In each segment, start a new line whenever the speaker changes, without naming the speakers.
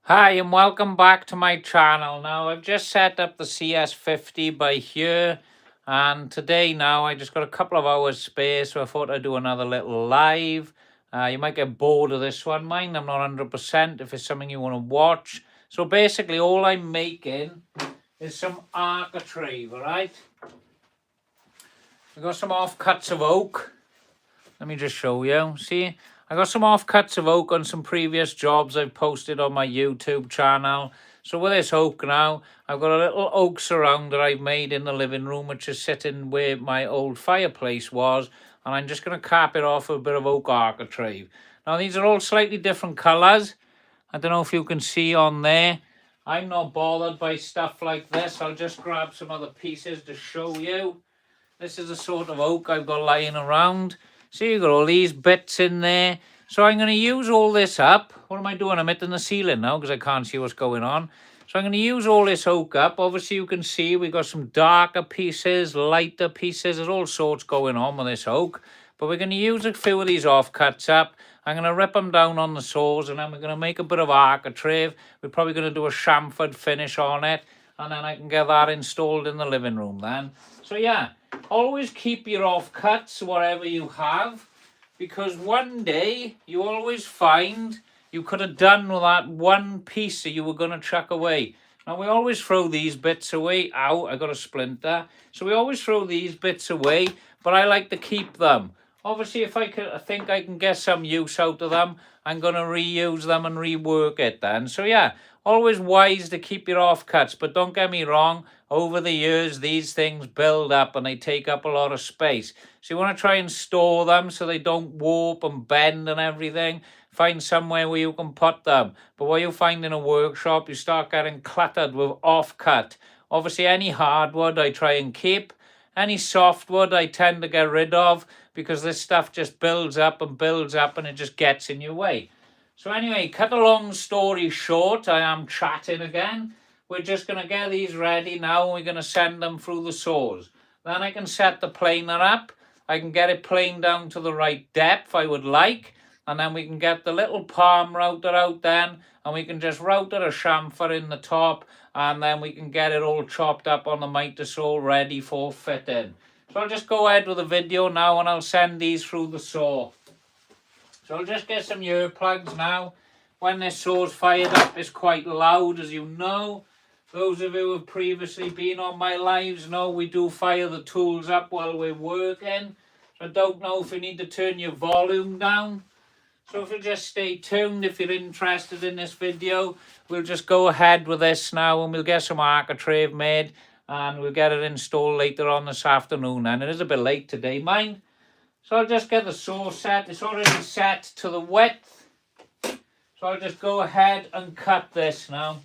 Hi and welcome back to my channel. Now I've just set up the CS50 by here, and today now I just got a couple of hours spare, so I thought I'd do another little live. You might get bored of this one, mind I'm not 100% if it's something you want to watch. So basically all I'm making is some architrave, alright? I've got some offcuts of oak. Let me just show you. See, I got some offcuts of oak on some previous jobs I've posted on my YouTube channel. So with this oak now, I've got a little oak surround that I've made in the living room, which is sitting where my old fireplace was. And I'm just going to cap it off with a bit of oak architrave. Now, these are all slightly different colours. I don't know if you can see on there. I'm not bothered by stuff like this. I'll just grab some other pieces to show you. This is the sort of oak I've got lying around. See, you've got all these bits in there. So I'm going to use all this up. What am I doing? I'm hitting the ceiling now because I can't see what's going on. So I'm going to use all this oak up. Obviously, you can see we've got some darker pieces, lighter pieces. There's all sorts going on with this oak. But we're going to use a few of these offcuts up. I'm going to rip them down on the saws, and then we're going to make a bit of architrave. We're probably going to do a chamfered finish on it, and then I can get that installed in the living room then. So yeah, always keep your offcuts, whatever you have, because one day you always find you could have done with that one piece that you were going to chuck away. Now, we always throw these bits away. Ow, I got a splinter. So we always throw these bits away, but I like to keep them. Obviously, if I think I can get some use out of them, I'm going to reuse them and rework it then. So yeah, always wise to keep your offcuts, but don't get me wrong, over the years, these things build up and they take up a lot of space. So you want to try and store them so they don't warp and bend and everything. Find somewhere where you can put them. But what you find in a workshop, you start getting cluttered with offcut. Obviously, any hardwood I try and keep. Any softwood I tend to get rid of because this stuff just builds up and it just gets in your way. So anyway, cut a long story short, I am chatting again. We're just going to get these ready now, and we're going to send them through the saws. Then I can set the planer up. I can get it planed down to the right depth I would like, and then we can get the little palm router out then, and we can just router a chamfer in the top, and then we can get it all chopped up on the miter saw ready for fitting. So I'll just go ahead with the video now, and I'll send these through the saw. So I'll just get some ear plugs now. When this saw's fired up, it's quite loud, as you know. Those of you who have previously been on my lives know we do fire the tools up while we're working. So I don't know if you need to turn your volume down. So if you just stay tuned, if you're interested in this video, we'll just go ahead with this now, and we'll get some architrave made, and we'll get it installed later on this afternoon. And it is a bit late today, mind. So I'll just get the saw set. It's already set to the width. So I'll just go ahead and cut this now.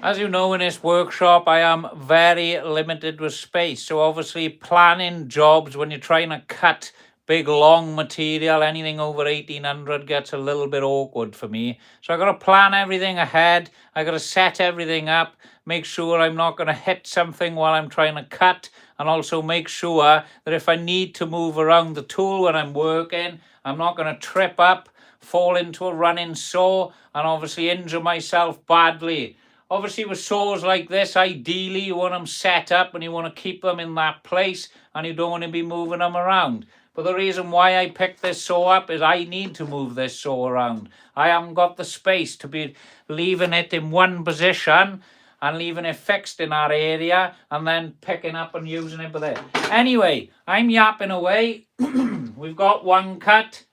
As you know, in this workshop, I am very limited with space. So obviously planning jobs when you're trying to cut big, long material, anything over 1800 gets a little bit awkward for me. So I got to plan everything ahead. I got to set everything up, make sure I'm not going to hit something while I'm trying to cut, and also make sure that if I need to move around the tool when I'm working, I'm not going to trip up, fall into a running saw, and obviously injure myself badly. Obviously, with saws like this, ideally, you want them set up and you want to keep them in that place, and you don't want to be moving them around. But the reason why I picked this saw up is I need to move this saw around. I haven't got the space to be leaving it in one position and leaving it fixed in that area and then picking up and using it with it. Anyway, I'm yapping away. We're we've got one cut.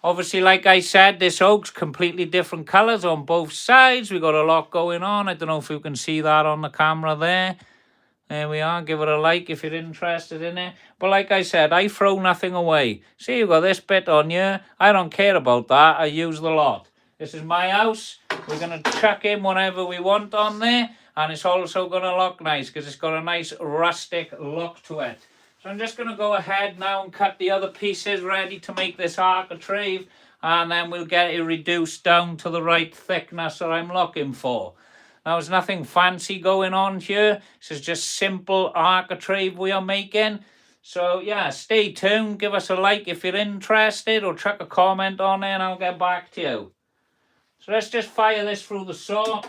Obviously, like I said, this oak's completely different colours on both sides. We've got a lot going on. I don't know if you can see that on the camera there. There we are. Give it a like if you're interested in it. But like I said, I throw nothing away. See, you've got this bit on here. I don't care about that. I use the lot. This is my house. We're going to chuck in whatever we want on there. And it's also going to look nice because it's got a nice rustic look to it. So I'm just going to go ahead now and cut the other pieces ready to make this architrave. And then we'll get it reduced down to the right thickness that I'm looking for. Now, there's nothing fancy going on here. This is just simple architrave we are making. So, yeah, stay tuned. Give us a like if you're interested or chuck a comment on there and I'll get back to you. So let's just fire this through the saw.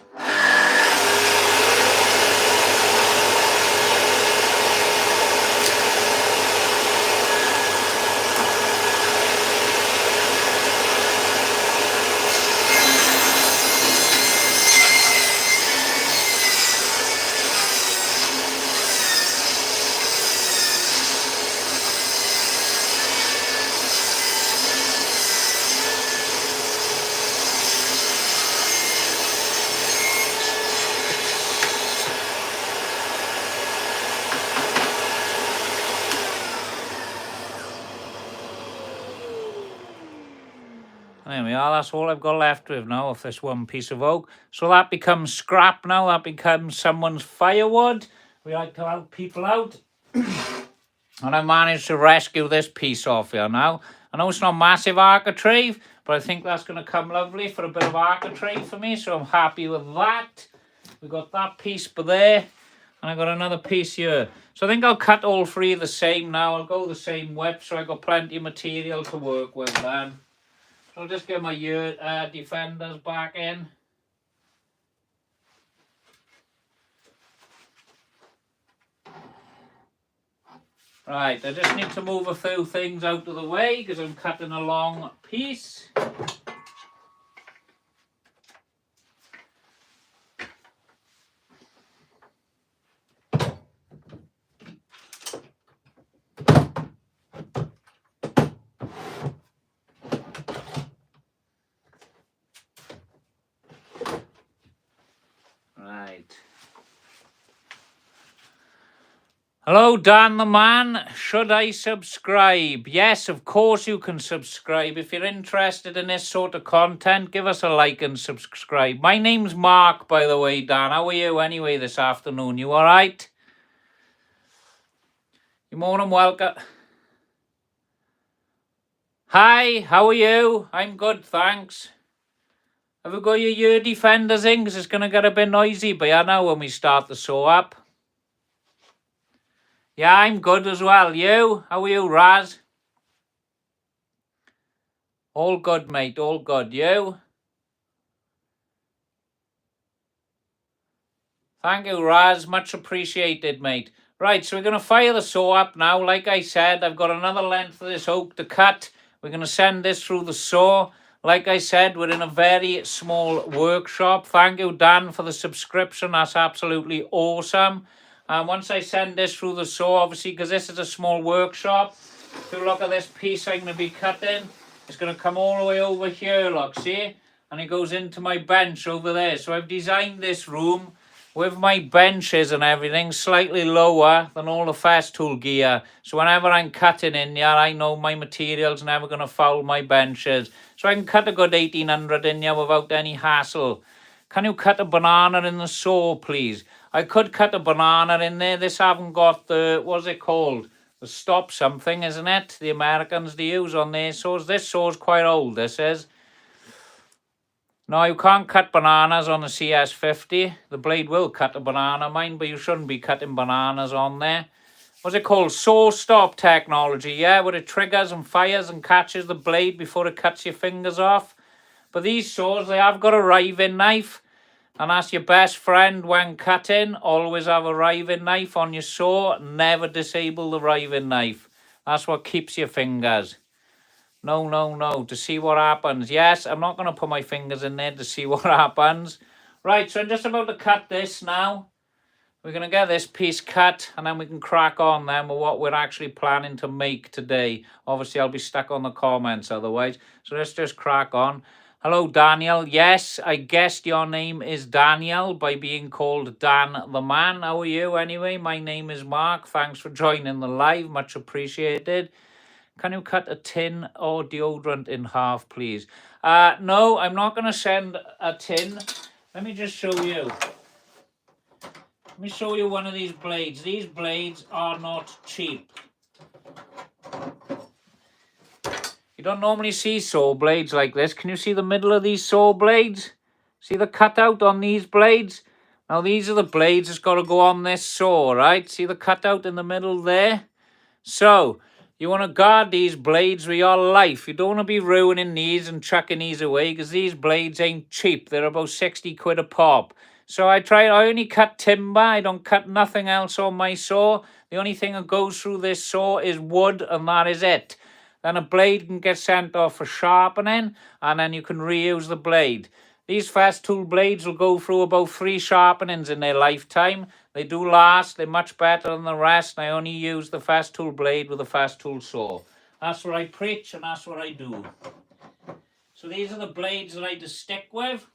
There we are, that's all I've got left with now of this one piece of oak. So that becomes scrap now, that becomes someone's firewood. We like to help people out. And I managed to rescue this piece off here now. I know it's not massive architrave, but I think that's going to come lovely for a bit of architrave for me, so I'm happy with that. We've got that piece there, and I've got another piece here. So I think I'll cut all three the same now. I'll go the same width, so I've got plenty of material to work with then. I'll just get my defenders back in. Right, I just need to move a few things out of the way because I'm cutting a long piece. Hello, Dan the Man. Should I subscribe? Yes, of course you can subscribe. If you're interested in this sort of content, give us a like and subscribe. My name's Mark, by the way, Dan. How are you anyway this afternoon? You all right? You're more than welcome. Hi, how are you? I'm good, thanks. Have you got your ear defenders in? Because it's going to get a bit noisy by now when we start the saw up. Yeah, I'm good as well. You? How are you, Raz? All good, mate. All good. You? Thank you, Raz. Much appreciated, mate. Right, so we're going to fire the saw up now. Like I said, I've got another length of this oak to cut. We're going to send this through the saw. Like I said, we're in a very small workshop. Thank you, Dan, for the subscription. That's absolutely awesome. And once I send this through the saw, obviously, because this is a small workshop, if you look at this piece I'm going to be cutting, it's going to come all the way over here, look, see? And it goes into my bench over there. So I've designed this room with my benches and everything slightly lower than all the Festool gear. So whenever I'm cutting in here, I know my material's never going to foul my benches. So I can cut a good 1800 in here without any hassle. Can you cut a banana in the saw, please? I could cut a banana in there. This haven't got the, what's it called? The stop something, isn't it? The Americans they use on their saws. This saw's quite old, this is. No, you can't cut bananas on the CS50. The blade will cut a banana, mind, but you shouldn't be cutting bananas on there. What's it called? Saw stop technology, yeah? Where it triggers and fires and catches the blade before it cuts your fingers off. But these saws, they have got a riving knife. And that's your best friend when cutting. Always have a riving knife on your saw. Never disable the riving knife. That's what keeps your fingers. No, no, no. To see what happens. Yes, I'm not going to put my fingers in there to see what happens. Right, so I'm just about to cut this now. we're going to get this piece cut, and then we can crack on then with what we're actually planning to make today. Obviously, I'll be stuck on the comments otherwise. So let's just crack on. Hello, Daniel. Yes, I guessed your name is Daniel by being called Dan the Man. How are you anyway? My name is Mark. Thanks for joining the live. Much appreciated. Can you cut a tin or deodorant in half, please? No, I'm not going to send a tin. Let me just show you. Let me show you one of these blades. These blades are not cheap. You don't normally see saw blades like this. Can you see the middle of these saw blades? See the cutout on these blades? Now these are the blades that's got to go on this saw, right? See the cutout in the middle there? So, you want to guard these blades with your life. You don't want to be ruining these and chucking these away because these blades ain't cheap. They're about 60 quid a pop. So I only cut timber. I don't cut nothing else on my saw. The only thing that goes through this saw is wood, and that is it. Then a blade can get sent off for sharpening, and then you can reuse the blade. These Festool blades will go through about 3 sharpenings in their lifetime. They do last. They're much better than the rest. I only use the Festool blade with a Festool saw. That's what I preach, and that's what I do. So these are the blades that I just stick with.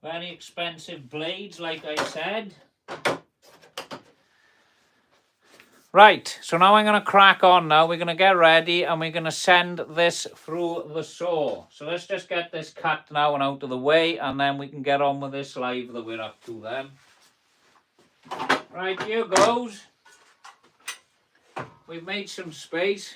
Very expensive blades, like I said. Right, so now I'm going to crack on now. We're going to get ready and we're going to send this through the saw. So let's just get this cut now and out of the way, and then we can get on with this live that we're up to then. Right, here goes. We've made some space.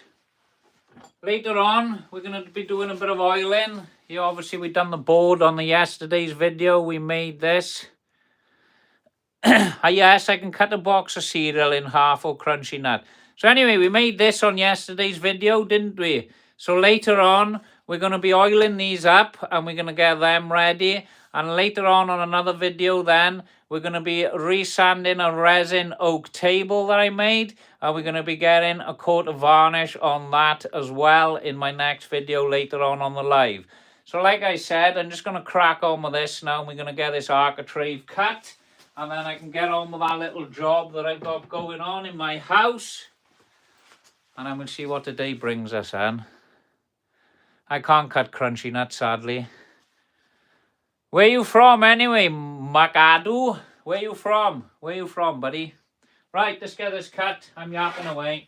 Later on, we're going to be doing a bit of oiling. Here, obviously, we've done the board on the yesterday's video. We made this. Yes, I can cut a box of cereal in half or crunchy nut. So anyway, we made this on yesterday's video, didn't we? So later on, we're going to be oiling these up and we're going to get them ready. And later on another video then, we're going to be resanding a resin oak table that I made. And we're going to be getting a coat of varnish on that as well in my next video later on the live. So like I said, I'm just going to crack on with this now. And we're going to get this architrave cut. And then I can get on with that little job that I've got going on in my house. And then we'll see what the day brings us in. I can't cut crunchy nuts, sadly. Where you from anyway, Macadu? Where you from? Where you from, buddy? Right, let's get this cut. I'm yapping away.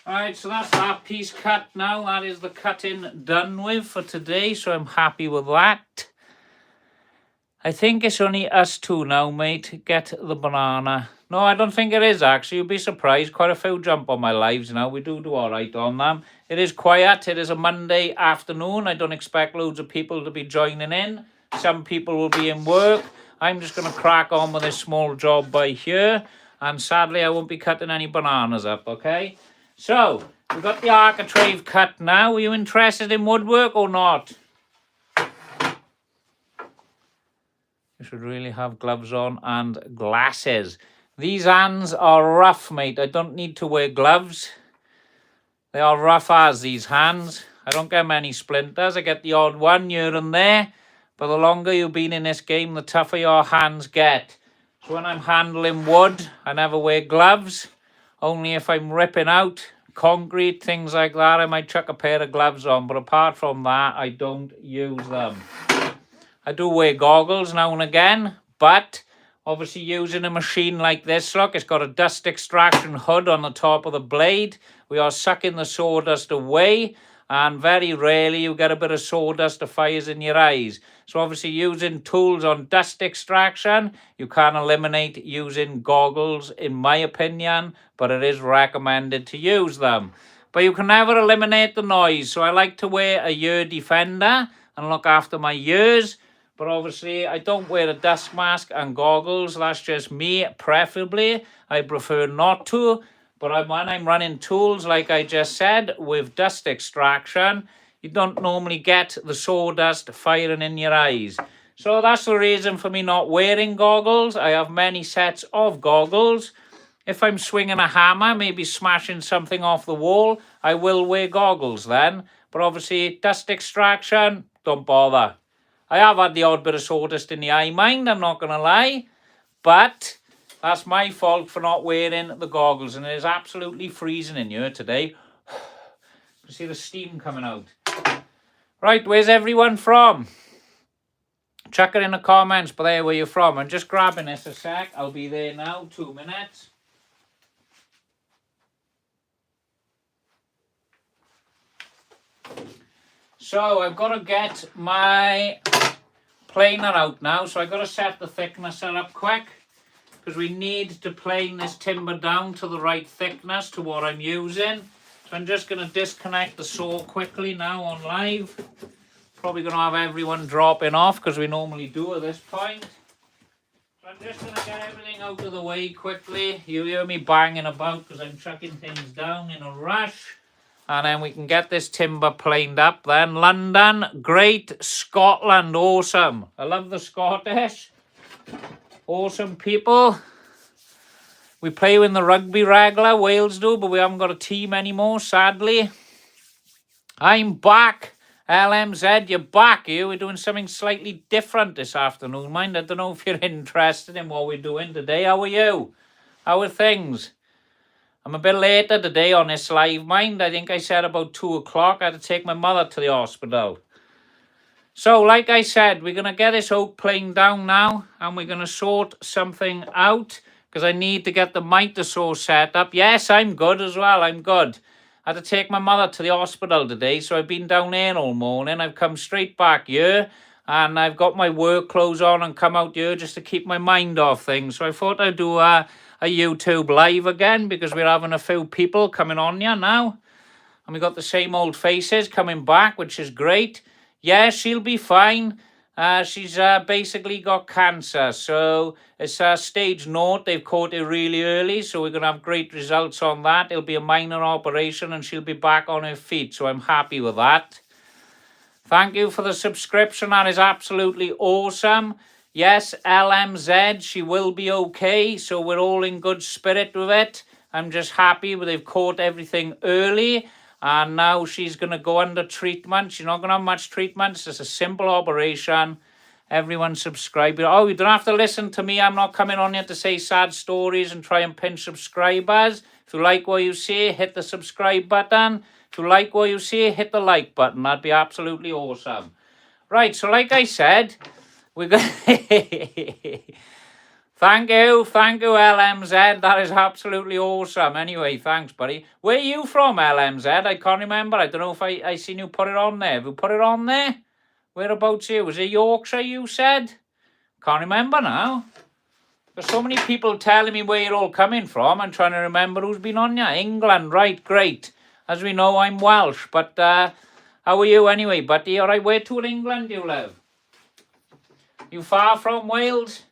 Alright, so that's that piece cut now. That is the cutting done with for today, so I'm happy with that. I think it's only us two now, mate. Get the banana. No, I don't think it is, actually. You'll be surprised. Quite a few jump on my lives now. We do alright on them. It is quiet. It is a Monday afternoon. I don't expect loads of people to be joining in. Some people will be in work. I'm just going to crack on with this small job by here. And sadly, I won't be cutting any bananas up, okay? So, we've got the architrave cut now. Are you interested in woodwork or not? You should really have gloves on and glasses. These hands are rough, mate. I don't need to wear gloves. They are rough as these hands. I don't get many splinters. I get the odd one here and there. But the longer you've been in this game, the tougher your hands get. So when I'm handling wood, I never wear gloves. Only if I'm ripping out concrete, things like that, I might chuck a pair of gloves on. But apart from that, I don't use them. I do wear goggles now and again. But Obviously using a machine like this, look, it's got a dust extraction hood on the top of the blade. We are sucking the sawdust away, and very rarely you get a bit of sawdust that fires in your eyes. So obviously using tools on dust extraction, you can eliminate using goggles in my opinion, but it is recommended to use them. But you can never eliminate the noise, so I like to wear a ear defender and look after my ears. But obviously, I don't wear a dust mask and goggles. That's just me, preferably. I prefer not to. But when I'm running tools, like I just said, with dust extraction, you don't normally get the sawdust firing in your eyes. So that's the reason for me not wearing goggles. I have many sets of goggles. If I'm swinging a hammer, maybe smashing something off the wall, I will wear goggles then. But obviously, dust extraction, don't bother. I have had the odd bit of sawdust in the eye, mind, I'm not going to lie. But that's my fault for not wearing the goggles. And it is absolutely freezing in here today. You see the steam coming out. Right, where's everyone from? Chuck it in the comments, but there, where you're from. I'm just grabbing this a sec. I'll be there now, 2 minutes. So I've got to get my planer out now. So I've got to set the thickness up quick, because we need to plane this timber down to the right thickness to what I'm using. So I'm just going to disconnect the saw quickly now on live. Probably going to have everyone dropping off, because we normally do at this point. So I'm just going to get everything out of the way quickly. You hear me banging about because I'm chucking things down in a rush. And then we can get this timber planed up then. London, great. Scotland, awesome. I love the Scottish. Awesome people. We play in the rugby regular, Wales do, but we haven't got a team anymore, sadly. I'm back. LMZ, you're back here. We're doing something slightly different this afternoon, mind. I don't know if you're interested in what we're doing today. How are you? How are things? I'm a bit later today on this live, mind. I think I said about 2 o'clock. I had to take my mother to the hospital. So, like I said, we're going to get this oak plane down now, and we're going to sort something out, because I need to get the miter saw set up. Yes, I'm good as well. I'm good. I had to take my mother to the hospital today, so I've been down there all morning. I've come straight back here, and I've got my work clothes on and come out here just to keep my mind off things. So I thought I'd do a YouTube live again, because we're having a few people coming on here now. And we got the same old faces coming back, which is great. Yeah, she'll be fine. She's basically got cancer. So it's stage 0. They've caught it really early. So we're going to have great results on that. It'll be a minor operation and she'll be back on her feet. So I'm happy with that. Thank you for the subscription. That is absolutely awesome. Yes, LMZ, she will be okay. So we're all in good spirit with it. I'm just happy they've caught everything early. And now she's going to go under treatment. She's not going to have much treatment. It's just a simple operation. Everyone subscribe. Oh, you don't have to listen to me. I'm not coming on here to say sad stories and try and pinch subscribers. If you like what you see, hit the subscribe button. If you like what you see, hit the like button. That'd be absolutely awesome. Right, so like I said, we're going to... Thank you, LMZ. That is absolutely awesome. Anyway, thanks, buddy. Where are you from, LMZ? I can't remember. I don't know if I seen you put it on there. Have you put it on there? Whereabouts you? Was it Yorkshire, you said? Can't remember now. There's so many people telling me where you're all coming from. I'm trying to remember who's been on here. England, right, great. As we know, I'm Welsh. But how are you anyway, buddy? All right, where to in England do you live? You far from Wales?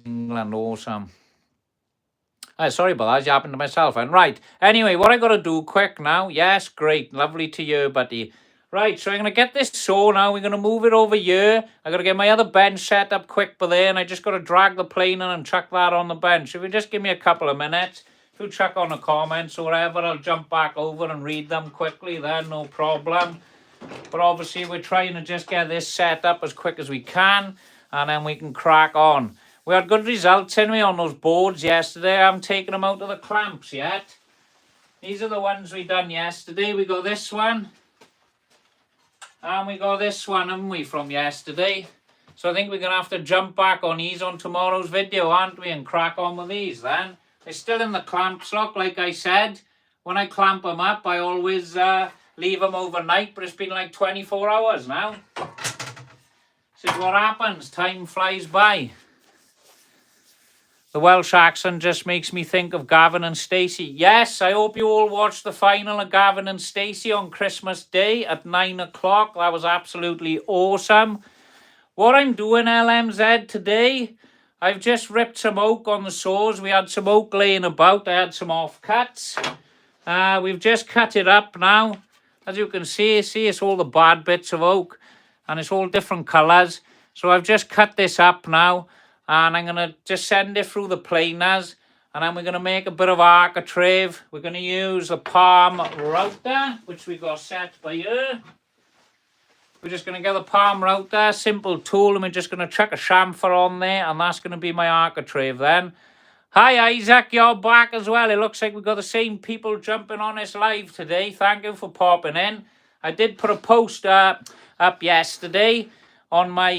England, awesome. Sorry about that, it happened to myself. And right, anyway, what I got to do quick now. Yes, great, lovely to you, buddy. Right, so I'm going to get this saw now. We're going to move it over here. I got to get my other bench set up quick by there, and I just got to drag the plane in and chuck that on the bench. If you just give me a couple of minutes, if you chuck on the comments or whatever, I'll jump back over and read them quickly then, no problem. But obviously, we're trying to just get this set up as quick as we can, and then we can crack on. We had good results anyway on those boards yesterday. I haven't taken them out of the clamps yet. These are the ones we done yesterday. We got this one. And we got this one, haven't we, from yesterday. So I think we're going to have to jump back on these on tomorrow's video, aren't we? And crack on with these then. They're still in the clamp slot, like I said. When I clamp them up, I always leave them overnight. But it's been like 24 hours now. This is what happens. Time flies by. The Welsh accent just makes me think of Gavin and Stacey. Yes, I hope you all watched the final of Gavin and Stacey on Christmas Day at 9 o'clock. That was absolutely awesome. What I'm doing, LMZ, today, I've just ripped some oak on the saws. We had some oak laying about. I had some offcuts. We've just cut it up now. As you can see, it's all the bad bits of oak. And it's all different colours. So I've just cut this up now. And I'm going to just send it through the planers. And then we're going to make a bit of architrave. We're going to use the palm router, which we got set by here. We're just going to get the palm router, simple tool, and we're just going to chuck a chamfer on there. And that's going to be my architrave then. Hi Isaac, you're back as well. It looks like we've got the same people jumping on this live today. Thank you for popping in. I did put a post up yesterday on my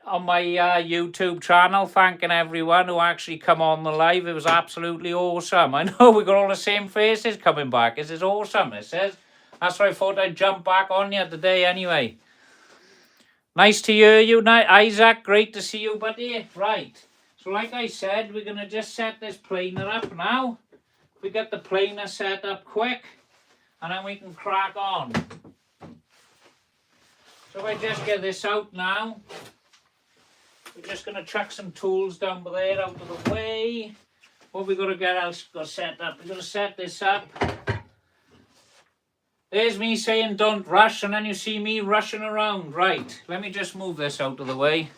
YouTube channel, thanking everyone who actually come on the live. It was absolutely awesome. I know we got all the same faces coming back. This is awesome, this is. That's why I thought I'd jump back on you today anyway. Nice to hear you, Isaac. Great to see you, buddy. Right. So like I said, we're going to just set this planer up now. We get the planer set up quick, and then we can crack on. So if I just get this out now, we're just going to chuck some tools down there out of the way. What we got to get else got set up? We're going to set this up. There's me saying don't rush, and then you see me rushing around. Right, let me just move this out of the way.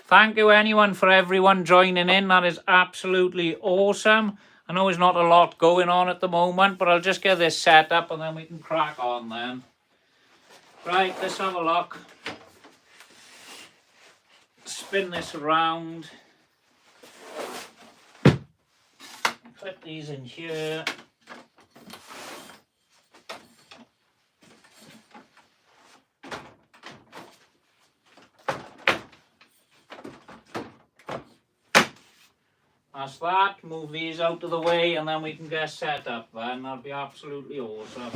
Thank you everyone joining in. That is absolutely awesome. I know there's not a lot going on at the moment, but I'll just get this set up and then we can crack on then. Right, let's have a look. Spin this around. Put these in here. That's that. Move these out of the way and then we can get set up then. That'll be absolutely awesome.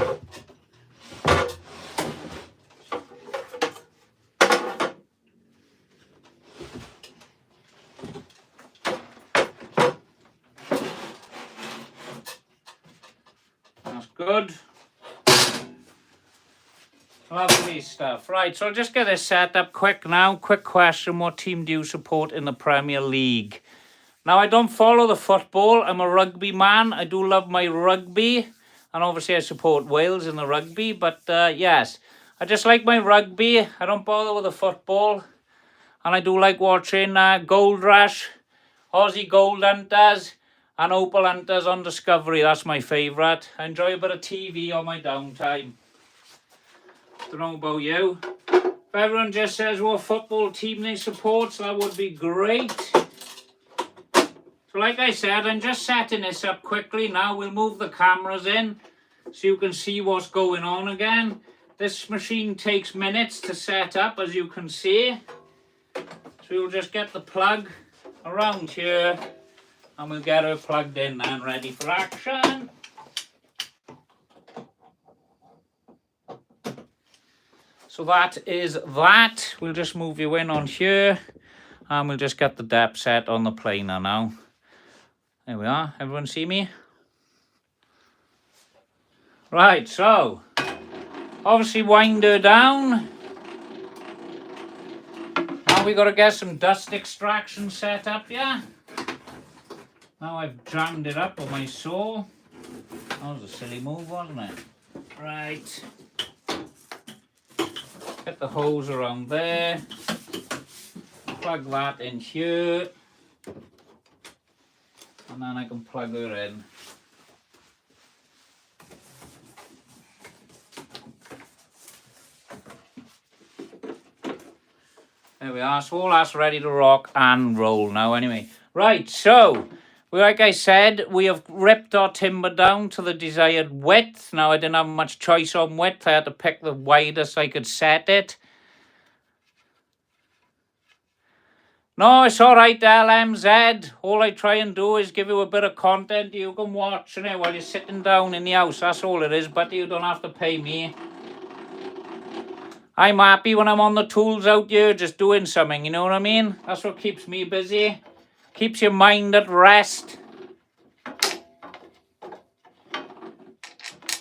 That's good. Lovely stuff. Right, so I'll just get this set up quick now. Quick question, what team do you support in the Premier League? Now, I don't follow the football. I'm a rugby man. I do love my rugby. And obviously, I support Wales in the rugby. But, yes, I just like my rugby. I don't bother with the football. And I do like watching Gold Rush, Aussie Gold Hunters, and Opal Hunters on Discovery. That's my favourite. I enjoy a bit of TV on my downtime. Don't know about you. If everyone just says what football team they support, that would be great. So like I said, I'm just setting this up quickly now. We'll move the cameras in so you can see what's going on again. This machine takes minutes to set up, as you can see. So we'll just get the plug around here and we'll get her plugged in and ready for action. So that is that. We'll just move you in on here and we'll just get the depth set on the planer now. There we are. Everyone see me? Right, so obviously wind her down. Now we got to get some dust extraction set up, yeah? Now I've jammed it up on my saw. That was a silly move, wasn't it? Right. Get the hose around there. Plug that in here. And then I can plug her in. There we are. So all that's ready to rock and roll now anyway. Right, so like I said, we have ripped our timber down to the desired width. Now, I didn't have much choice on width. I had to pick the widest I could set it. No, it's all right, LMZ. All I try and do is give you a bit of content you can watch while you're sitting down in the house. That's all it is, but you don't have to pay me. I'm happy when I'm on the tools out here just doing something, you know what I mean? That's what keeps me busy. Keeps your mind at rest.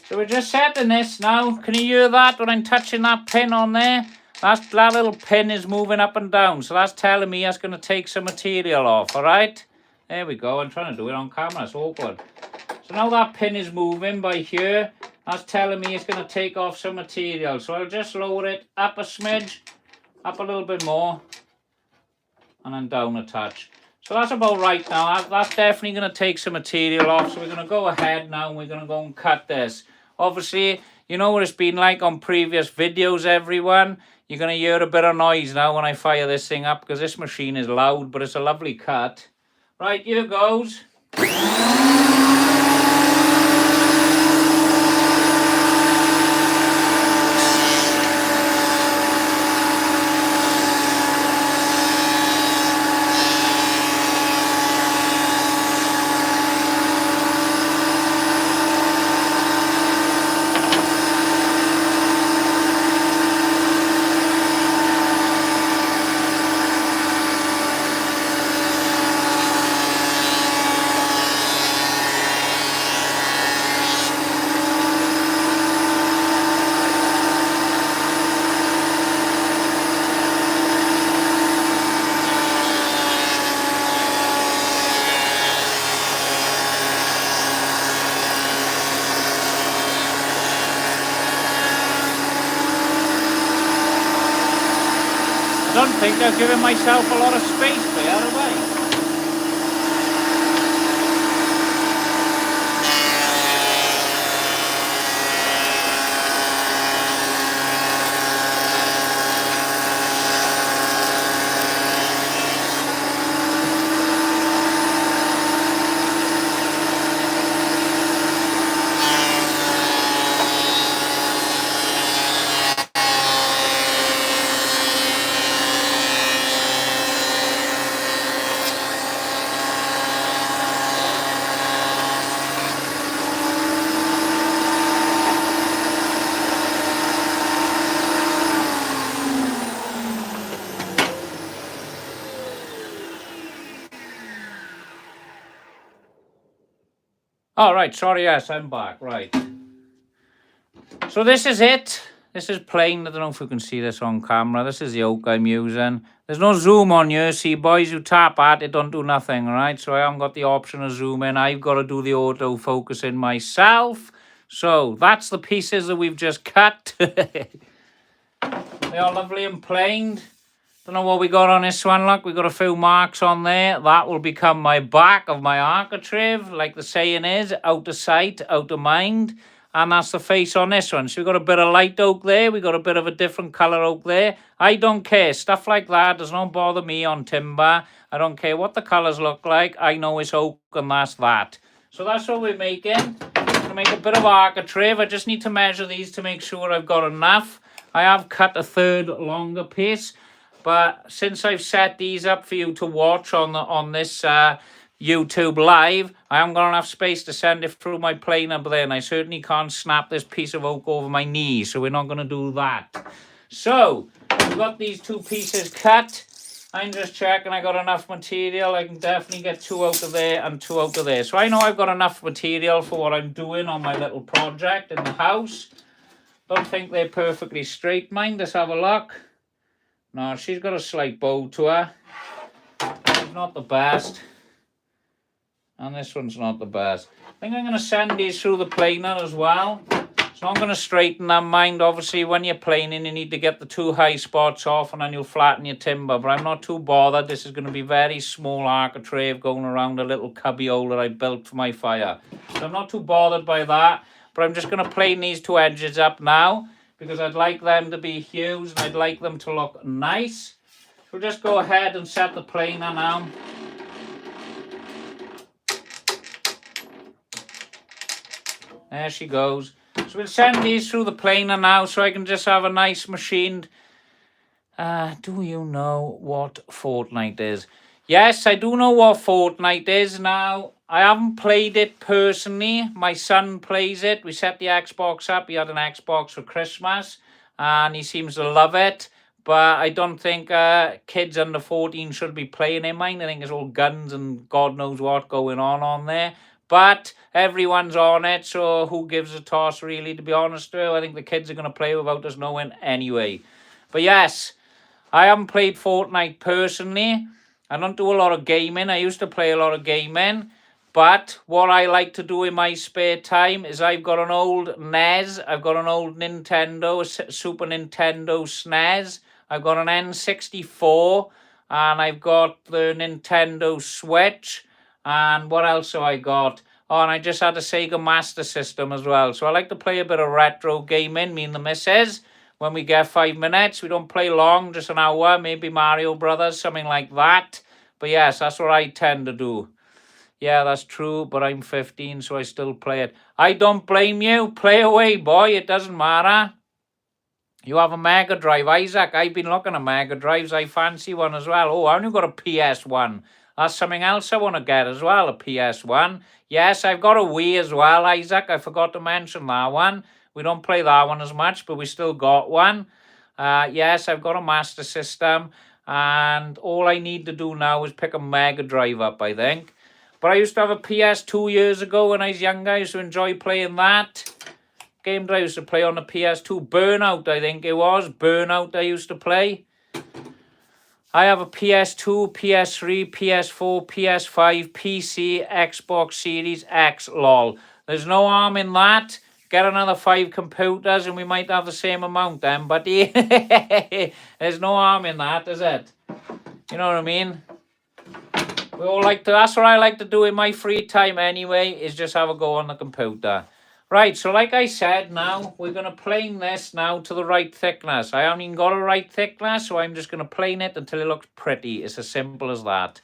So we're just setting this now. Can you hear that when I'm touching that pin on there? That little pin is moving up and down. So that's telling me that's going to take some material off, all right? There we go. I'm trying to do it on camera. It's awkward. So now that pin is moving by here. That's telling me it's going to take off some material. So I'll just lower it up a smidge, up a little bit more, and then down a touch. So that's about right now. That's definitely going to take some material off. So we're going to go ahead now and we're going to go and cut this. Obviously, you know what it's been like on previous videos, everyone. You're going to hear a bit of noise now when I fire this thing up because this machine is loud, but it's a lovely cut. Right, here goes. I don't think I've given myself a lot of space there, have I? All right, sorry, yes, I'm back, right. So this is it. This is plain. I don't know if you can see this on camera. This is the oak I'm using. There's no zoom on here. See, boys, you tap at it, don't do nothing, all right? So I haven't got the option of zooming. I've got to do the auto focusing myself. So that's the pieces that we've just cut. They are lovely and planed. Don't know what we got on this one. Look, we got a few marks on there. That will become my back of my architrave. Like the saying is, out of sight, out of mind. And that's the face on this one. So we got a bit of light oak there. We got a bit of a different colour oak there. I don't care. Stuff like that does not bother me on timber. I don't care what the colours look like. I know it's oak and that's that. So that's what we're making. I'm going to make a bit of architrave. I just need to measure these to make sure I've got enough. I have cut a third longer piece. But since I've set these up for you to watch on this YouTube live, I haven't got enough space to send it through my planer there, and I certainly can't snap this piece of oak over my knee, so we're not going to do that. So, we've got these two pieces cut. I'm just checking I got enough material. I can definitely get 2 out of there and 2 out of there. So I know I've got enough material for what I'm doing on my little project in the house. Don't think they're perfectly straight, mind. Let's have a look. No, she's got a slight bow to her. It's not the best. And this one's not the best. I think I'm going to send these through the planer as well. So I'm going to straighten that, mind. Obviously, when you're planing, you need to get the 2 high spots off and then you'll flatten your timber. But I'm not too bothered. This is going to be very small architrave going around a little cubby hole that I built for my fire. So I'm not too bothered by that. But I'm just going to plane these 2 edges up now, because I'd like them to be hues and I'd like them to look nice. So just go ahead and set the planer now. There she goes. So we'll send these through the planer now so I can just have a nice machined. Do you know what Fortnite is? Yes, I do know what Fortnite is now. I haven't played it personally. My son plays it. We set the Xbox up. He had an Xbox for Christmas and he seems to love it. But I don't think kids under 14 should be playing it, mine. I think it's all guns and God knows what going on there. But everyone's on it, so who gives a toss, really, to be honest with you? I think the kids are going to play without us knowing anyway. But yes, I haven't played Fortnite personally. I don't do a lot of gaming. I used to play a lot of gaming. But what I like to do in my spare time is I've got an old NES. I've got an old Nintendo, Super Nintendo SNES. I've got an N64. And I've got the Nintendo Switch. And what else have I got? Oh, and I just had a Sega Master System as well. So I like to play a bit of retro gaming, me and the missus. When we get 5 minutes, we don't play long, just an hour, maybe Mario Brothers, something like that. But yes, that's what I tend to do. Yeah, that's true, but I'm 15, so I still play it. I don't blame you. Play away, boy. It doesn't matter. You have a Mega Drive, Isaac. I've been looking at Mega Drives. I fancy one as well. Oh, I only got a PS1. That's something else I want to get as well, a PS1. Yes, I've got a Wii as well, Isaac. I forgot to mention that one. We don't play that one as much, but we still got one. Yes, I've got a Master System. And all I need to do now is pick a Mega Drive up, I think. But I used to have a PS2 years ago when I was younger. I used to enjoy playing that. Game that I used to play on the PS2. Burnout, I think it was. Burnout I used to play. I have a PS2, PS3, PS4, PS5, PC, Xbox Series X, lol. There's no harm in that. Get another 5 computers and we might have the same amount then, but there's no harm in that, is it? You know what I mean? We all like to, that's what I like to do in my free time anyway, is just have a go on the computer. Right, so like I said, now we're going to plane this now to the right thickness. I haven't even got a right thickness, so I'm just going to plane it until it looks pretty. It's as simple as that.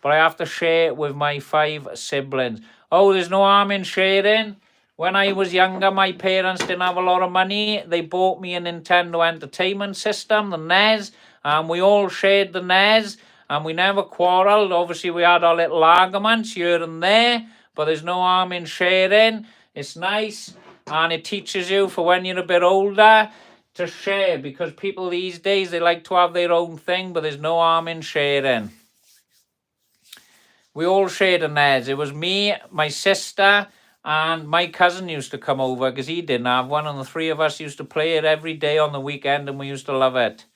But I have to share it with my 5 siblings. Oh, there's no harm in sharing. When I was younger, my parents didn't have a lot of money. They bought me a Nintendo Entertainment System, the NES, and we all shared the NES, and we never quarrelled. Obviously, we had our little arguments here and there, but there's no harm in sharing. It's nice, and it teaches you for when you're a bit older to share, because people these days, they like to have their own thing, but there's no harm in sharing. We all shared a NES. It was me, my sister, and my cousin used to come over because he didn't have one, and the 3 of us used to play it every day on the weekend, and we used to love it.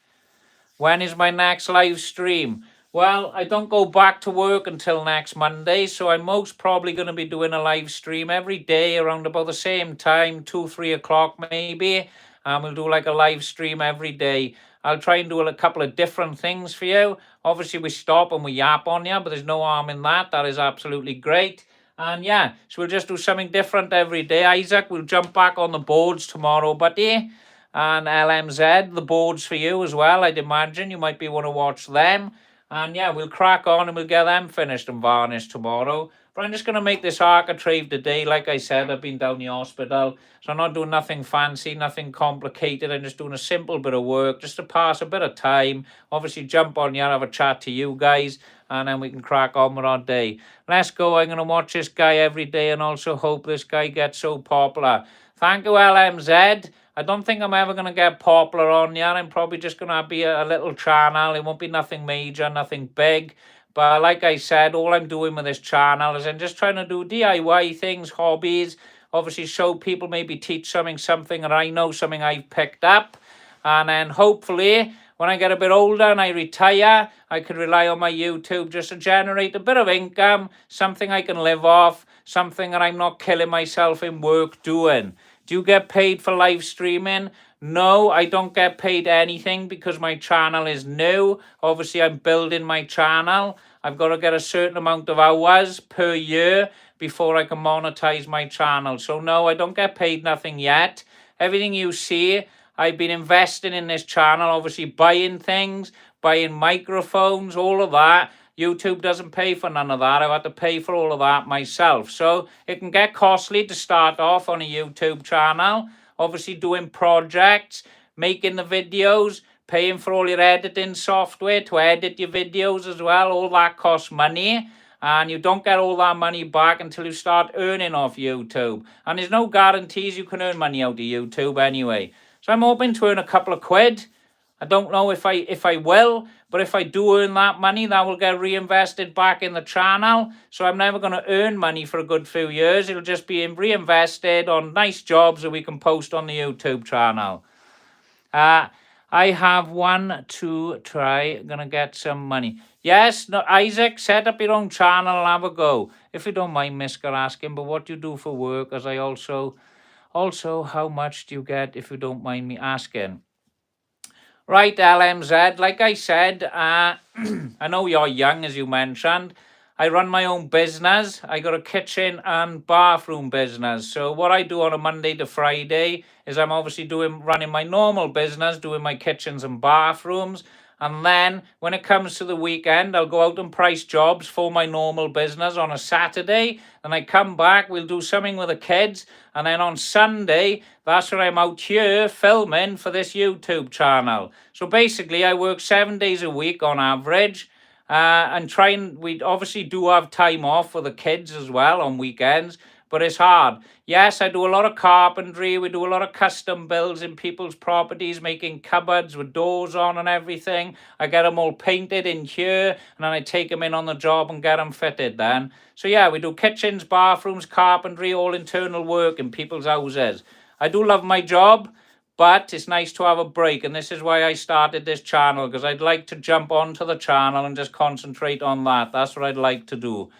When is my next live stream? Well, I don't go back to work until next Monday, so I'm most probably going to be doing a live stream every day around about the same time, 2, 3 o'clock maybe, and we'll do like a live stream every day. I'll try and do a couple of different things for you. Obviously, we stop and we yap on you, but there's no harm in that. That is absolutely great. And yeah, so we'll just do something different every day. Isaac, we'll jump back on the boards tomorrow, buddy. And LMZ, the boards for you as well. I'd imagine you might be want to watch them. And yeah, we'll crack on and we'll get them finished and varnished tomorrow. But I'm just going to make this architrave today. Like I said, I've been down the hospital. So I'm not doing nothing fancy, nothing complicated. I'm just doing a simple bit of work just to pass a bit of time. Obviously, jump on here, have a chat to you guys. And then we can crack on with our day. Let's go. I'm going to watch this guy every day and also hope this guy gets so popular. Thank you, LMZ. I don't think I'm ever going to get popular on here. I'm probably just going to be a little channel. It won't be nothing major, nothing big. But like I said, all I'm doing with this channel is I'm just trying to do DIY things, hobbies. Obviously show people, maybe teach something that I know, something I've picked up. And then hopefully when I get a bit older and I retire, I can rely on my YouTube just to generate a bit of income, something I can live off, something that I'm not killing myself in work doing. Do you get paid for live streaming? No, I don't get paid anything because my channel is new. Obviously, I'm building my channel. I've got to get a certain amount of hours per year before I can monetize my channel. So no, I don't get paid nothing yet. Everything you see, I've been investing in this channel, obviously buying things, buying microphones, all of that. YouTube doesn't pay for none of that. I've had to pay for all of that myself. So it can get costly to start off on a YouTube channel. Obviously doing projects, making the videos, paying for all your editing software to edit your videos as well. All that costs money. And you don't get all that money back until you start earning off YouTube. And there's no guarantees you can earn money out of YouTube anyway. So I'm hoping to earn a couple of quid. I don't know if I will, but if I do earn that money, that will get reinvested back in the channel. So I'm never going to earn money for a good few years. It'll just be reinvested on nice jobs that we can post on the YouTube channel. I have one to try. Gonna get some money. Yes, no, Isaac, set up your own channel and have a go. If you don't mind, Misker asking, but what do you do for work? As I also, how much do you get if you don't mind me asking? Right, LMZ, like I said, I know you're young, as you mentioned. I run my own business. I got a kitchen and bathroom business. So what I do on a Monday to Friday is I'm obviously running my normal business, doing my kitchens and bathrooms. And then when it comes to the weekend, I'll go out and price jobs for my normal business on a Saturday. And I come back, we'll do something with the kids. And then on Sunday, that's when I'm out here filming for this YouTube channel. So basically, I work 7 days a week on average. And we obviously do have time off for the kids as well on weekends, but it's hard. Yes, I do a lot of carpentry. We do a lot of custom builds in people's properties, making cupboards with doors on and everything. I get them all painted in here, and then I take them in on the job and get them fitted then. So yeah, we do kitchens, bathrooms, carpentry, all internal work in people's houses. I do love my job, but it's nice to have a break, and this is why I started this channel, because I'd like to jump onto the channel and just concentrate on that. That's what I'd like to do.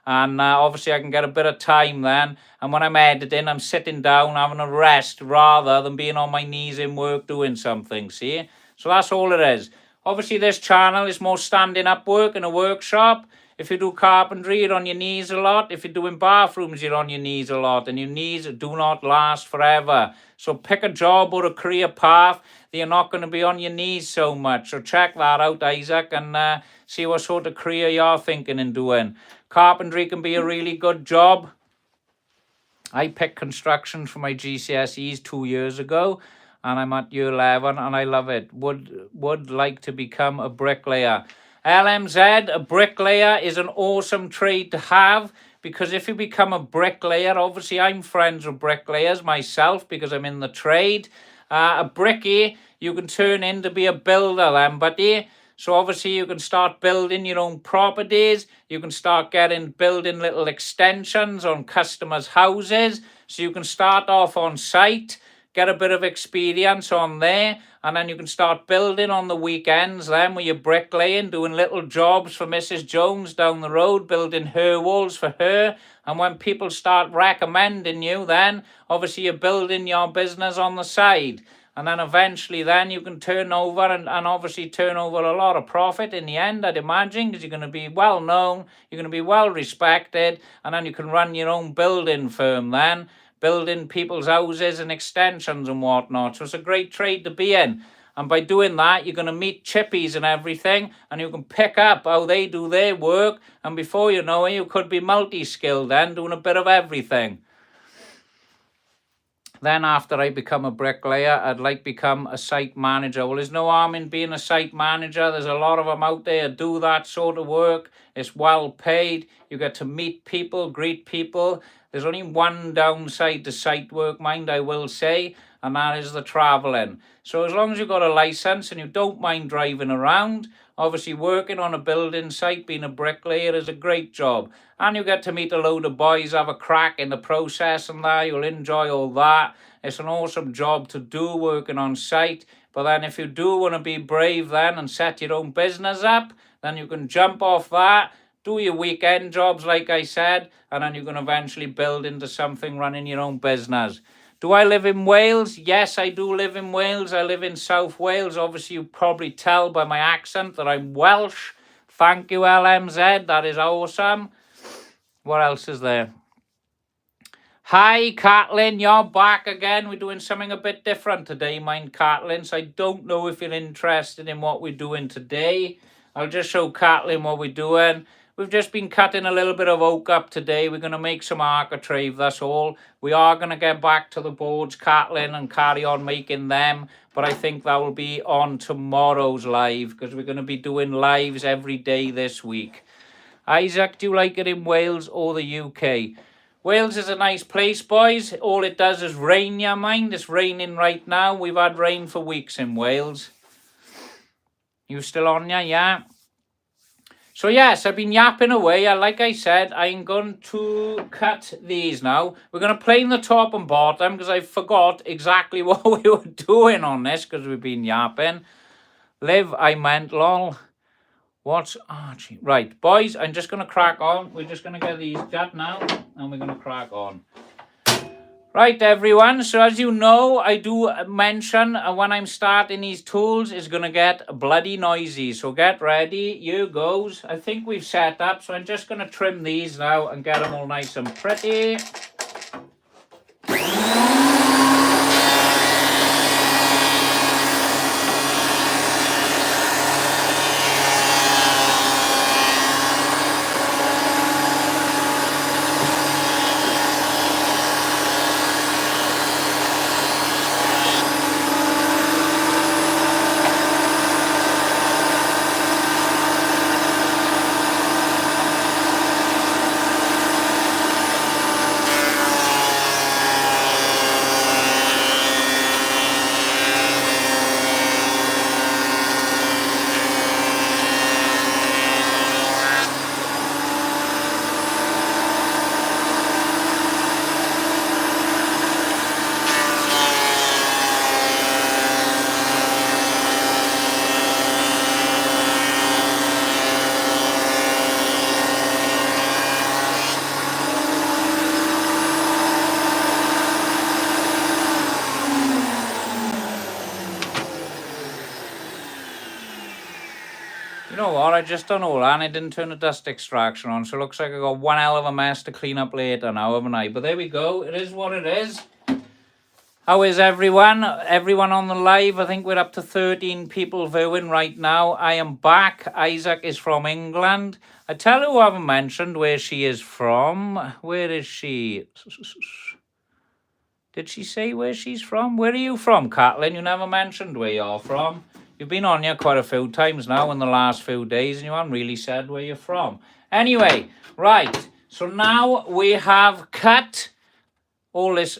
And obviously I can get a bit of time then, and when I'm editing, I'm sitting down having a rest rather than being on my knees in work doing something, see? So that's all it is. Obviously this channel is more standing up work in a workshop. If you do carpentry, you're on your knees a lot. If you're doing bathrooms, you're on your knees a lot. And your knees do not last forever. So pick a job or a career path that you're not going to be on your knees so much. So check that out, Isaac, and see what sort of career you're thinking and doing. Carpentry can be a really good job. I picked construction for my GCSEs 2 years ago. And I'm at year 11 and I love it. Would like to become a bricklayer. LMZ, a bricklayer is an awesome trade to have, because if you become a bricklayer, obviously I'm friends with bricklayers myself because I'm in the trade. A brickie, you can turn in to be a builder then, buddy. So obviously you can start building your own properties. You can start building little extensions on customers' houses. So you can start off on site, get a bit of experience on there, and then you can start building on the weekends then with your bricklaying, doing little jobs for Mrs. Jones down the road, building her walls for her. And when people start recommending you, then obviously you're building your business on the side. And then eventually then you can turn over and obviously turn over a lot of profit in the end, I'd imagine, because you're going to be well known, you're going to be well respected, and then you can run your own building firm then, building people's houses and extensions and whatnot. So it's a great trade to be in. And by doing that, you're going to meet chippies and everything, and you can pick up how they do their work. And before you know it, you could be multi-skilled then, doing a bit of everything. Then after I become a bricklayer, I'd like to become a site manager. Well, there's no harm in being a site manager. There's a lot of them out there do that sort of work. It's well paid. You get to meet people, greet people. There's only one downside to site work, mind I will say, and that is the travelling. So as long as you've got a license and you don't mind driving around, obviously working on a building site, being a bricklayer is a great job. And you get to meet a load of boys, have a crack in the process and that. You'll enjoy all that. It's an awesome job to do, working on site. But then if you do want to be brave then and set your own business up, then you can jump off that, do your weekend jobs like I said, and then you can eventually build into something running your own business. Do I live in Wales? Yes, I do live in Wales. I live in South Wales. Obviously, you probably tell by my accent that I'm Welsh. Thank you, LMZ. That is awesome. What else is there? Hi, Catlin. You're back again. We're doing something a bit different today, mind, Catlin. So I don't know if you're interested in what we're doing today. I'll just show Kathleen what we're doing. We've just been cutting a little bit of oak up today. We're going to make some architrave, that's all. We are going to get back to the boards, Kathleen, and carry on making them. But I think that will be on tomorrow's live, because we're going to be doing lives every day this week. Isaac, do you like it in Wales or the UK? Wales is a nice place, boys. All it does is rain, you mind. It's raining right now. We've had rain for weeks in Wales. You still on, yeah? So yes, I've been yapping away. Like I said, I'm going to cut these now. We're going to plane the top and bottom because I forgot exactly what we were doing on this because we've been yapping. Live, I meant lol. What's Archie? Right, boys, I'm just going to crack on. We're just going to get these cut now and we're going to crack on. Right, everyone, so as you know, I do mention when I'm starting these tools, it's going to get bloody noisy. So get ready, here goes. I think we've set up, so I'm just going to trim these now and get them all nice and pretty. You know what, I just done all that and I didn't turn the dust extraction on, so it looks like I got one hell of a mess to clean up later now, haven't I? But there we go, it is what it is. How is everyone? Everyone on the live? I think we're up to 13 people viewing right now. I am back. Isaac is from England. I tell you who I haven't mentioned where she is from. Where is she? Did she say where she's from? Where are you from, Kathleen? You never mentioned where you're from. You've been on here quite a few times now in the last few days and you haven't really said where you're from. Anyway, right. So now we have cut all this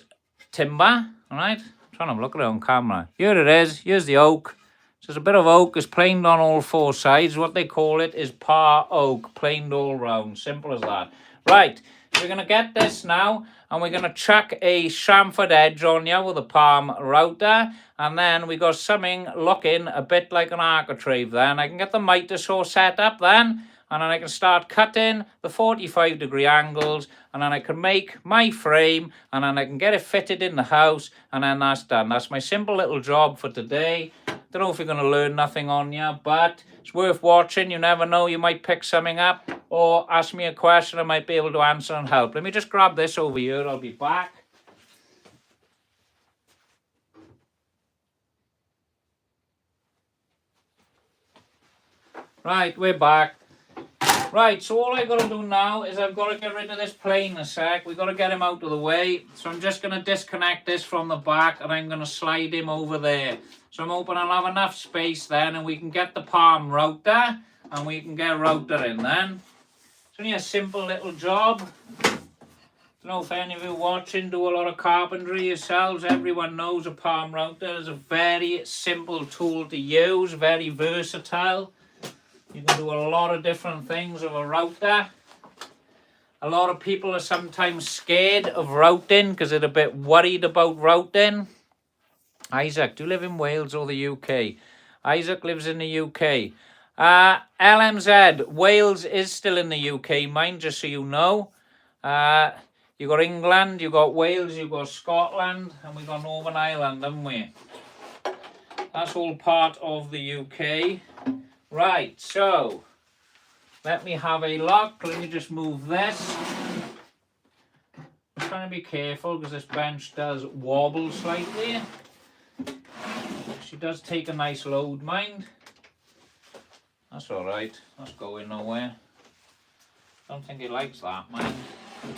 timber. All right. I'm trying to look at it on camera. Here it is. Here's the oak. So there's a bit of oak. It's planed on all four sides. What they call it is par oak. Planed all round. Simple as that. Right. So we're going to get this now. And we're going to chuck a chamfered edge on here with a palm router. And then we got something looking a bit like an architrave then. I can get the miter saw set up then. And then I can start cutting the 45-degree angles. And then I can make my frame. And then I can get it fitted in the house. And then that's done. That's my simple little job for today. Don't know if you're going to learn nothing on you. But it's worth watching. You never know. You might pick something up. Or ask me a question I might be able to answer and help. Let me just grab this over here. I'll be back. Right, we're back. Right, so all I've got to do now is I've got to get rid of this plane a sec. We've got to get him out of the way. So I'm just going to disconnect this from the back and I'm going to slide him over there. So I'm hoping I'll have enough space then and we can get the palm router and we can get a router in then. It's only a simple little job. Don't know if any of you watching do a lot of carpentry yourselves. Everyone knows a palm router is a very simple tool to use, very versatile. You can do a lot of different things with a router. A lot of people are sometimes scared of routing because they're a bit worried about routing. Isaac, do you live in Wales or the UK? Isaac lives in the UK. LMZ, Wales is still in the UK, mind, just so you know. You got England, you got Wales, you got Scotland, and we got Northern Ireland, haven't we? That's all part of the UK. Right, so let me have a look. Let me just move this. I'm trying to be careful because this bench does wobble slightly. She does take a nice load, mind. That's alright. That's going nowhere. Don't think he likes that, man.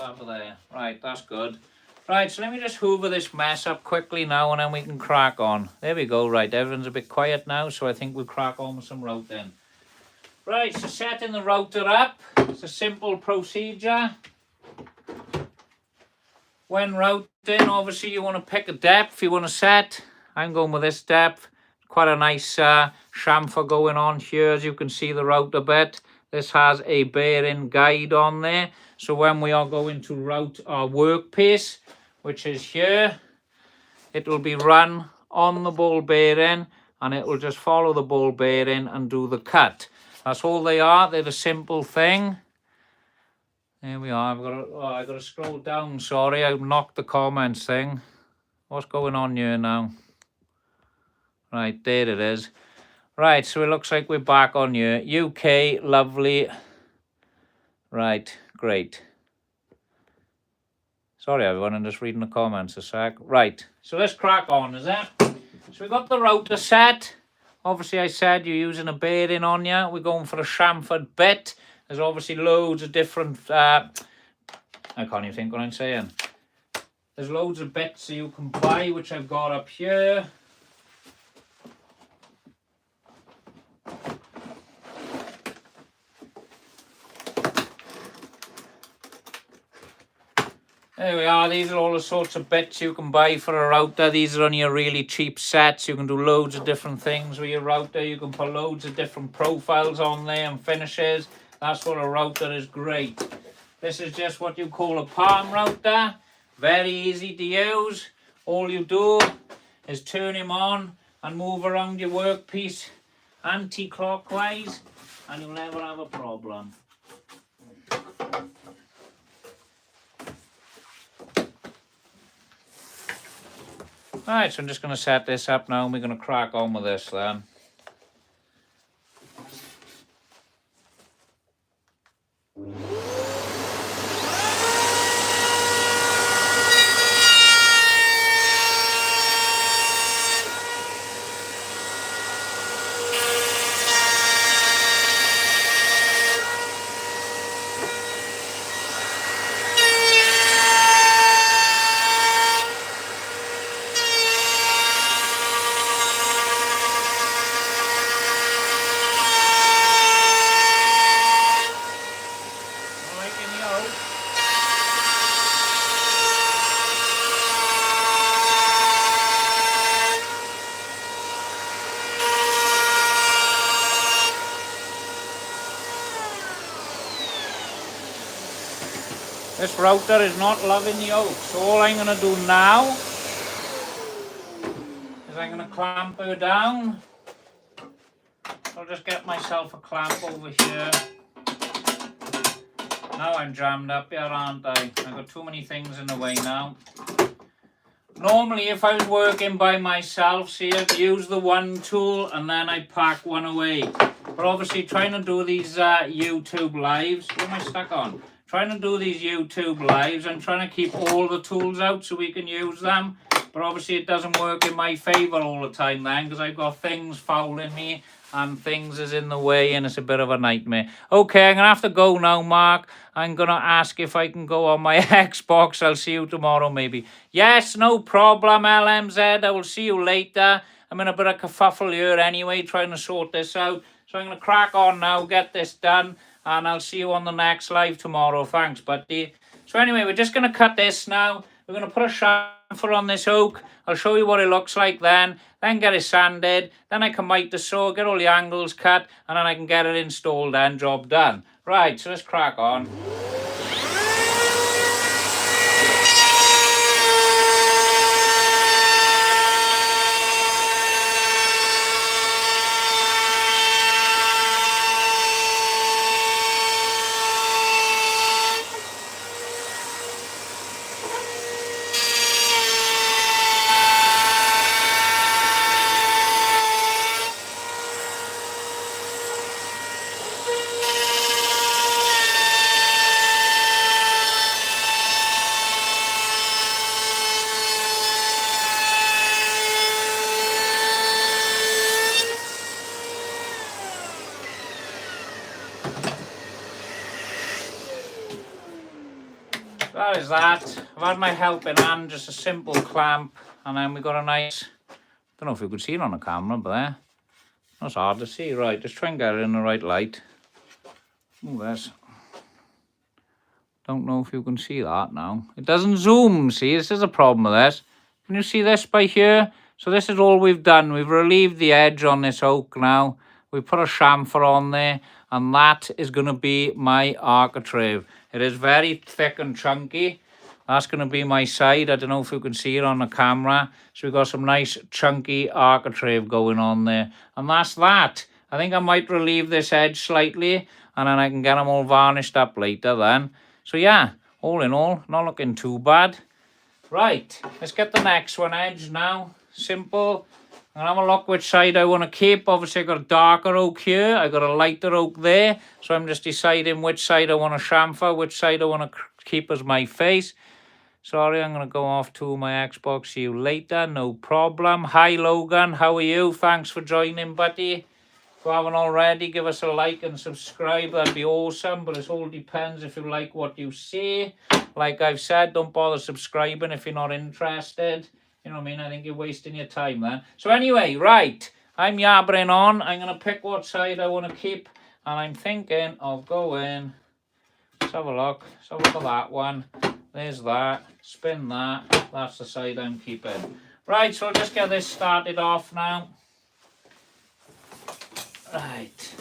Over there. Right, that's good. Right, so let me just hoover this mess up quickly now and then we can crack on. There we go. Right, everyone's a bit quiet now, so I think we'll crack on with some routing. Right, so setting the router up. It's a simple procedure. When routing, obviously you want to pick a depth you want to set. I'm going with this depth. Quite a nice chamfer going on here, as you can see the router bit. This has a bearing guide on there. So when we are going to route our workpiece, which is here, it will be run on the ball bearing and it will just follow the ball bearing and do the cut. That's all they are. They're a simple thing. There we are. I've got to scroll down. Sorry, I knocked the comments thing. What's going on here now? Right, there it is. Right, so it looks like we're back on here. UK, lovely. Right, great. Sorry, everyone, I'm just reading the comments a sec. Right, so let's crack on, is that? So we got the router set. Obviously, I said you're using a bearing on you. We're going for a chamfered bit. There's obviously loads of different... I can't even think what I'm saying. There's loads of bits that you can buy, which I've got up here. There we are. These are all the sorts of bits you can buy for a router. These are only a really cheap sets. You can do loads of different things with your router. You can put loads of different profiles on there and finishes. That's what a router is great. This is just what you call a palm router. Very easy to use. All you do is turn him on and move around your workpiece anti-clockwise and you'll never have a problem. Alright, so I'm just going to set this up now and we're going to crack on with this then. This router is not loving the oak, so all I'm going to do now is I'm going to clamp her down. I'll just get myself a clamp over here. Now I'm jammed up here, aren't I? I've got too many things in the way now. Normally, if I was working by myself, see, I'd use the one tool and then I pack one away. But obviously, trying to do these YouTube lives, what am I stuck on? Trying to do these YouTube lives, I'm trying to keep all the tools out so we can use them. But obviously it doesn't work in my favour all the time then, because I've got things fouling me and things is in the way and it's a bit of a nightmare. Okay, I'm going to have to go now, Mark. I'm going to ask if I can go on my Xbox. I'll see you tomorrow maybe. Yes, no problem, LMZ. I will see you later. I'm in a bit of kerfuffle here anyway, trying to sort this out. So I'm going to crack on now, get this done. And I'll see you on the next live tomorrow. Thanks, buddy. So anyway, we're just going to cut this now. We're going to put a chamfer on this oak. I'll show you what it looks like then get it sanded. Then I can mite the saw, get all the angles cut, and then I can get it installed and job done. Right, so let's crack on. there's that. I've had my helping hand, just a simple clamp, and then we got a nice, don't know if you could see it on the camera, but there. That's hard to see. Right, just try and get it in the right light. Oh, there's. Don't know if you can see that now. It doesn't zoom, see, this is a problem with this. Can you see this by here? So this is all we've done. We've relieved the edge on this oak now. We put a chamfer on there, and that is going to be my architrave. It is very thick and chunky. That's going to be my side. I don't know if you can see it on the camera. So we've got some nice chunky architrave going on there. And that's that. I think I might relieve this edge slightly, and then I can get them all varnished up later then. So yeah, all in all, not looking too bad. Right, let's get the next one edged now. Simple. I'm going to have a look which side I want to keep. Obviously, I got a darker oak here. I got a lighter oak there. So I'm just deciding which side I want to chamfer, which side I want to keep as my face. Sorry, I'm going to go off to my Xbox. See you later. No problem. Hi, Logan. How are you? Thanks for joining, buddy. If you haven't already, give us a like and subscribe. That'd be awesome. But it all depends if you like what you see. Like I've said, don't bother subscribing if you're not interested. You know what I mean? I think you're wasting your time then. So anyway, right. I'm yabbering on. I'm going to pick what side I want to keep. And I'm thinking of going... Let's have a look. Let's have a look at that one. There's that. Spin that. That's the side I'm keeping. Right, so I'll just get this started off now. Right.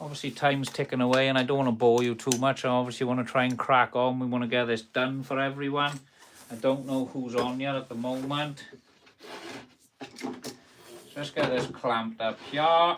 Obviously, time's ticking away and I don't want to bore you too much. I obviously want to try and crack on. We want to get this done for everyone. I don't know who's on yet at the moment. Just get this clamped up here.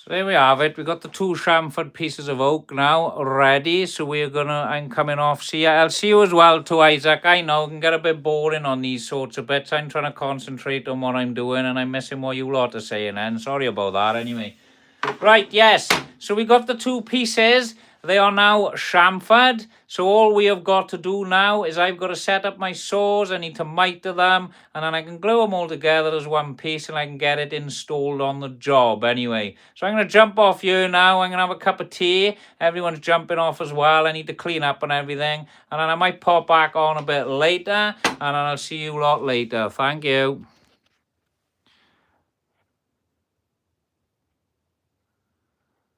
There we have it. We got the two chamfered pieces of oak now ready. So I'm coming off. I'll see you as well too, Isaac. I know it can get a bit boring on these sorts of bits. I'm trying to concentrate on what I'm doing and I'm missing what you lot are saying then. Sorry about that anyway. Right, yes. So we got the two pieces. They are now chamfered. So all we have got to do now is I've got to set up my saws. I need to mitre them. And then I can glue them all together as one piece and I can get it installed on the job anyway. So I'm going to jump off here now. I'm going to have a cup of tea. Everyone's jumping off as well. I need to clean up and everything. And then I might pop back on a bit later. And then I'll see you lot later. Thank you.